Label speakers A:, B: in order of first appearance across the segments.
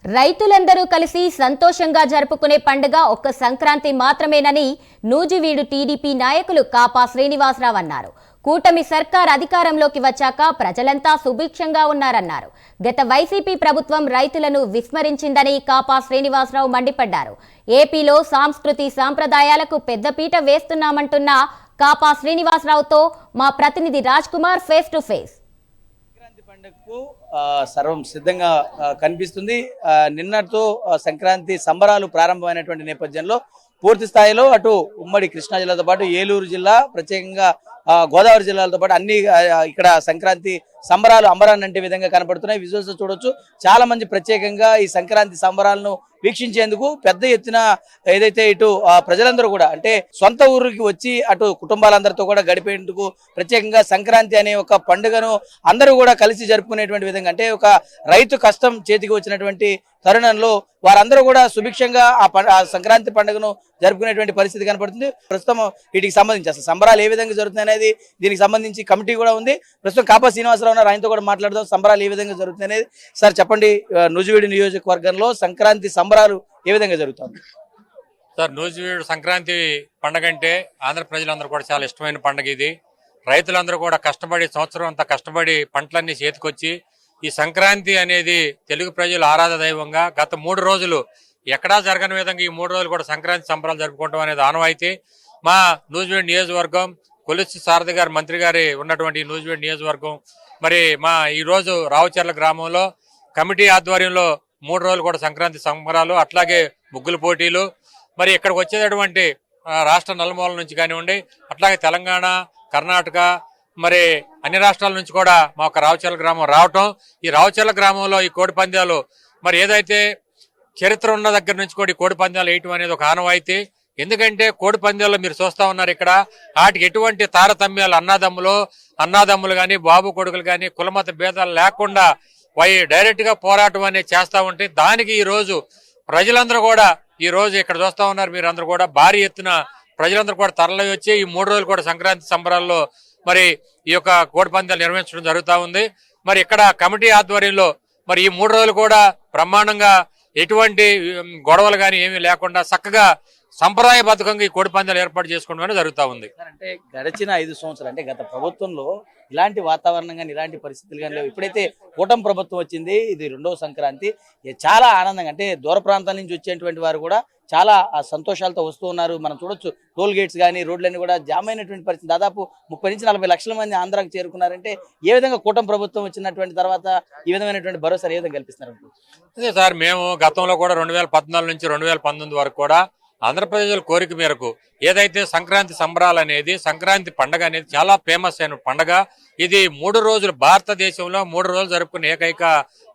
A: రైతులందరూ కలిసి సంతోషంగా జరుపుకునే పండుగ ఒక్క సంక్రాంతి మాత్రమేనని నూజివీడు టీడీపీ నాయకులు కాపా శ్రీనివాసరావు అన్నారు. కూటమి సర్కార్ అధికారంలోకి వచ్చాక ప్రజలంతా సుభిక్షంగా ఉన్నారన్నారు. గత వైసీపీ ప్రభుత్వం రైతులను విస్మరించిందని కాపా శ్రీనివాసరావు మండిపడ్డారు. ఏపీలో సంస్కృతి సంప్రదాయాలకు పెద్దపీట వేస్తున్నామంటున్న కాపా శ్రీనివాసరావుతో మా ప్రతినిధి Raj Kumar face to face.
B: పండుగకు సర్వం సిద్ధంగా కనిపిస్తుంది. నిన్నటితో సంక్రాంతి సంబరాలు ప్రారంభమైనటువంటి నేపథ్యంలో పూర్తి స్థాయిలో అటు ఉమ్మడి కృష్ణా జిల్లాతో పాటు ఏలూరు జిల్లా, ప్రత్యేకంగా గోదావరి జిల్లాలతో పాటు అన్ని ఇక్కడ సంక్రాంతి సంబరాలు అంబరాన్నంటే విధంగా కనపడుతున్నాయి. విజువల్స్ చూడొచ్చు. చాలా మంది ప్రత్యేకంగా ఈ సంక్రాంతి సంబరాలను వీక్షించేందుకు పెద్ద ఎత్తున ఏదైతే ఇటు ప్రజలందరూ కూడా అంటే సొంత ఊరికి వచ్చి అటు కుటుంబాలందరితో కూడా గడిపేందుకు ప్రత్యేకంగా సంక్రాంతి అనే ఒక పండుగను అందరూ కూడా కలిసి జరుపుకునేటువంటి విధంగా అంటే ఒక రైతు కష్టం చేతికి వచ్చినటువంటి తరుణంలో వారందరూ కూడా సుభిక్షంగా ఆ సంక్రాంతి పండుగను జరుపుకునేటువంటి పరిస్థితి కనపడుతుంది. ప్రస్తుతం వీటికి సంబంధించి అసలు సంబరాలు ఏ విధంగా జరుగుతున్నాయి అనేది దీనికి సంబంధించి కమిటీ కూడా ఉంది. ప్రస్తుతం కాపా శ్రీనివాసరావు ఉన్నారు, ఆయనతో కూడా మాట్లాడదాం. సంబరాలు ఏ విధంగా జరుగుతున్నాయి అనేది సార్ చెప్పండి. నూజివీడు నియోజకవర్గంలో సంక్రాంతి సంబరాలు ఏ విధంగా జరుగుతుంది
C: సార్? నూజివీడు సంక్రాంతి పండుగ అంటే ఆంధ్ర ప్రజలందరూ కూడా చాలా ఇష్టమైన పండుగ ఇది. రైతులందరూ కూడా కష్టపడి సంవత్సరం అంతా కష్టపడి పంటలన్నీ చేతికొచ్చి ఈ సంక్రాంతి అనేది తెలుగు ప్రజల ఆరాధ దైవంగా గత 3 రోజులు ఎక్కడా జరగని విధంగా ఈ 3 రోజులు కూడా సంక్రాంతి సంబరాలు జరుపుకోవడం అనేది ఆనవాయితీ. మా నూజివీడు నియోజకవర్గం కొలిసి సారథి గారు మంత్రి గారి ఉన్నటువంటి నూజివీడు నియోజకవర్గం మరి మా ఈరోజు రావుచర్ల గ్రామంలో కమిటీ ఆధ్వర్యంలో 3 రోజులు కూడా సంక్రాంతి సంబరాలు, అట్లాగే ముగ్గుల పోటీలు, మరి ఇక్కడికి వచ్చేటటువంటి రాష్ట్ర నలుమూలల నుంచి కానివ్వండి, అట్లాగే తెలంగాణ, కర్ణాటక, మరి అన్ని రాష్ట్రాల నుంచి కూడా మా ఒక రావుచర్ల గ్రామం రావటం, ఈ రావుచర్ల గ్రామంలో ఈ కోడి పందాలు మరి ఏదైతే చరిత్ర ఉన్న దగ్గర నుంచి కూడా ఈ కోడి పందాలు వేయటం అనేది ఒక ఆనవాయితీ. ఎందుకంటే కోడి పందాల్లో మీరు చూస్తా ఉన్నారు ఇక్కడ వాటికి ఎటువంటి తారతమ్యాలు అన్నాదమ్ములు కానీ బాబు కొడుకులు కానీ కులమత భేదాలు లేకుండా డైరెక్ట్ గా పోరాటం అనేది చేస్తా ఉంటే దానికి ఈ రోజు ప్రజలందరూ కూడా ఈ రోజు ఇక్కడ చూస్తా ఉన్నారు. మీరు అందరూ కూడా భారీ ఎత్తున ప్రజలందరూ కూడా తరలి వచ్చి ఈ 3 రోజులు కూడా సంక్రాంతి సంబరాల్లో మరి ఈ యొక్క కోడి పందాలు నిర్వహించడం జరుగుతూ ఉంది. మరి ఇక్కడ కమిటీ ఆధ్వర్యంలో మరి ఈ 3 రోజులు కూడా బ్రహ్మాండంగా ఎటువంటి గొడవలు కానీ ఏమీ లేకుండా చక్కగా సంప్రదాయబద్ధంగా ఈ కోడి పందాలు ఏర్పాటు చేసుకోవడం జరుగుతూ ఉంది.
B: అంటే గడిచిన 5 సంవత్సరాలు అంటే గత ప్రభుత్వంలో ఇలాంటి వాతావరణం కానీ ఇలాంటి పరిస్థితులు కానీ లేవు. ఇప్పుడైతే కూటమి ప్రభుత్వం వచ్చింది, ఇది 2వ సంక్రాంతి, చాలా ఆనందంగా అంటే దూర ప్రాంతాల నుంచి వచ్చేటువంటి వారు కూడా చాలా సంతోషాలతో వస్తూ ఉన్నారు. మనం చూడొచ్చు టోల్ గేట్స్ కానీ రోడ్లన్నీ కూడా జామ్ అయినటువంటి పరిస్థితి. దాదాపు 30 నుంచి 40 లక్షల మంది ఆంధ్రాకు చేరుకున్నారంటే ఏ విధంగా కూటమి ప్రభుత్వం వచ్చినటువంటి తర్వాత ఈ విధమైనటువంటి భరోసా ఏ విధంగా కల్పిస్తున్నారు?
C: అదే సార్, మేము గతంలో కూడా 2014 నుంచి 2019 వరకు కూడా ఆంధ్రప్రదేశ్ కోరిక మేరకు ఏదైతే సంక్రాంతి సంబరాలు అనేది సంక్రాంతి పండుగ అనేది చాలా ఫేమస్ అయిన పండుగ. ఇది 3 రోజులు భారతదేశంలో 3 రోజులు జరుపుకునే ఏకైక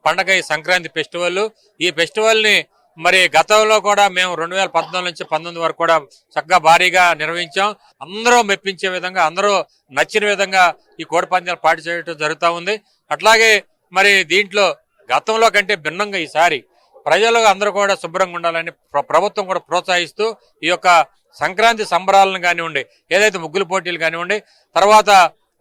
C: పండుగ ఈ సంక్రాంతి ఫెస్టివల్. ఈ ఫెస్టివల్ ని మరి గతంలో కూడా మేము 2014 నుంచి 19 వరకు కూడా చక్కగా భారీగా నిర్వహించాం. అందరూ మెప్పించే విధంగా, అందరూ నచ్చిన విధంగా ఈ కోడి పందాలు పార్టీ చేయడం జరుగుతూ ఉంది. అట్లాగే మరి దీంట్లో గతంలో కంటే భిన్నంగా ఈసారి ప్రజలు అందరూ కూడా శుభ్రంగా ఉండాలని ప్రభుత్వం కూడా ప్రోత్సహిస్తూ ఈ యొక్క సంక్రాంతి సంబరాలను కానివ్వండి, ఏదైతే ముగ్గుల పోటీలు కానివ్వండి, తర్వాత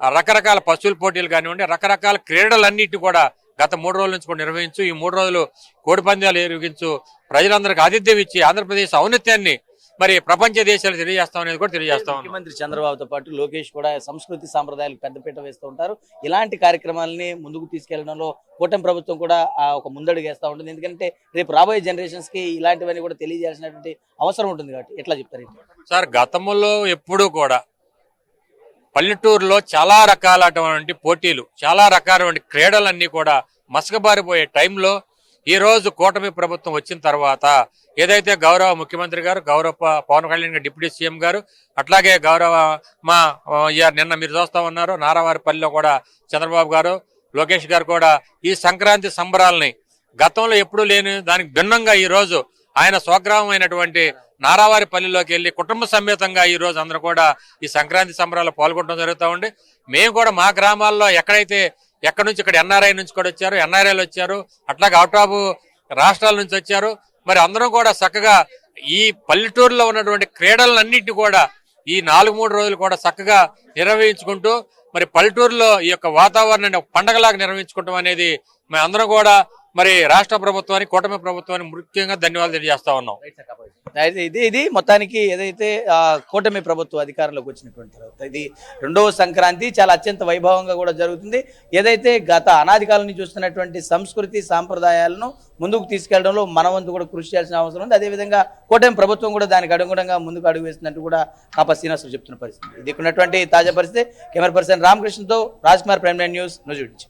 C: రకరకాల పశువుల పోటీలు కానివ్వండి, రకరకాల క్రీడలన్నిటి కూడా గత 3 రోజుల నుంచి కూడా నిర్వహించు ఈ 3 రోజులు కోడి పందాలు నిర్వహించు ప్రజలందరికీ ఆతిథ్యం ఇచ్చి ఆంధ్రప్రదేశ్ ఔన్నత్యాన్ని మరి ప్రపంచ దేశాలు తెలియజేస్తాం అనేది కూడా తెలియజేస్తాం.
B: ముఖ్యమంత్రి చంద్రబాబుతో పాటు లోకేష్ కూడా సంస్కృతి సాంప్రదాయాలకు పెద్దపీట వేస్తూ ఉంటారు. ఇలాంటి కార్యక్రమాలని ముందుకు తీసుకెళ్లడంలో కూటమి ప్రభుత్వం కూడా ఒక ముందడుగు వేస్తూ ఉంటుంది. ఎందుకంటే రేపు రాబోయే జనరేషన్స్ కి ఇలాంటివన్నీ కూడా తెలియజేయాల్సినటువంటి అవసరం ఉంటుంది. కాబట్టి ఎట్లా చెప్తారు
C: సార్? గతంలో ఎప్పుడూ కూడా పల్లెటూరులో చాలా రకాలటువంటి పోటీలు, చాలా రకాలైన క్రీడలన్నీ కూడా మసకబారిపోయే టైంలో ఈ రోజు కూటమి ప్రభుత్వం వచ్చిన తర్వాత ఏదైతే గౌరవ ముఖ్యమంత్రి గారు, గౌరవ పవన్ కళ్యాణ్ గారు, డిప్యూటీ సీఎం గారు, అట్లాగే గౌరవ మా నిన్న మీరు చూస్తా ఉన్నారు నారావారిపల్లిలో కూడా చంద్రబాబు గారు, లోకేష్ గారు కూడా ఈ సంక్రాంతి సంబరాలని గతంలో ఎప్పుడూ లేని దానికి భిన్నంగా ఈ రోజు ఆయన స్వగ్రామం అయినటువంటి నారావారిపల్లిలోకి వెళ్లి కుటుంబ సమేతంగా ఈ రోజు అందరూ కూడా ఈ సంక్రాంతి సంబరాల్లో పాల్గొనడం జరుగుతూ ఉంది. మేము కూడా మా గ్రామాల్లో ఎక్కడి నుంచి ఇక్కడ ఎన్ఆర్ఐ నుంచి కూడా వచ్చారు, ఎన్ఆర్ఐలు వచ్చారు, అట్లాగే అవుట్ ఆఫ్ రాష్ట్రాల నుంచి వచ్చారు. మరి అందరం కూడా చక్కగా ఈ పల్లెటూరులో ఉన్నటువంటి క్రీడలన్నింటినీ కూడా ఈ 4-3 రోజులు కూడా చక్కగా నిర్వహించుకుంటూ మరి పల్లెటూరులో ఈ యొక్క వాతావరణాన్ని పండగలాగా నిర్వహించుకుంటాం అనేది మేము అందరం కూడా మరి రాష్ట్ర ప్రభుత్వానికి, కూటమి ప్రభుత్వానికి ముఖ్యంగా ధన్యవాదాలు తెలియజేస్తా ఉన్నాం.
B: అయితే ఇది మొత్తానికి ఏదైతే కూటమి ప్రభుత్వ అధికారంలోకి వచ్చినటువంటి తర్వాత ఇది రెండవ సంక్రాంతి చాలా అత్యంత వైభవంగా కూడా జరుగుతుంది. ఏదైతే గత అనాది కాలం నుంచి చూస్తున్నటువంటి సంస్కృతి సాంప్రదాయాలను ముందుకు తీసుకెళ్లడంలో మన వంతు కూడా కృషి చేయాల్సిన అవసరం ఉంది. అదేవిధంగా కూటమి ప్రభుత్వం కూడా దానికి అనుగుణంగా ముందుకు అడుగు వేస్తున్నట్టు కూడా కాపా శ్రీనివాసరావు చెప్తున్న పరిస్థితి. ఇది ఉన్నటువంటి తాజా పరిస్థితి. కెమెరా పర్సన్ రామకృష్ణతో రాజ్ కుమార్, ప్రైమ్9 న్యూస్, నూజివీడు.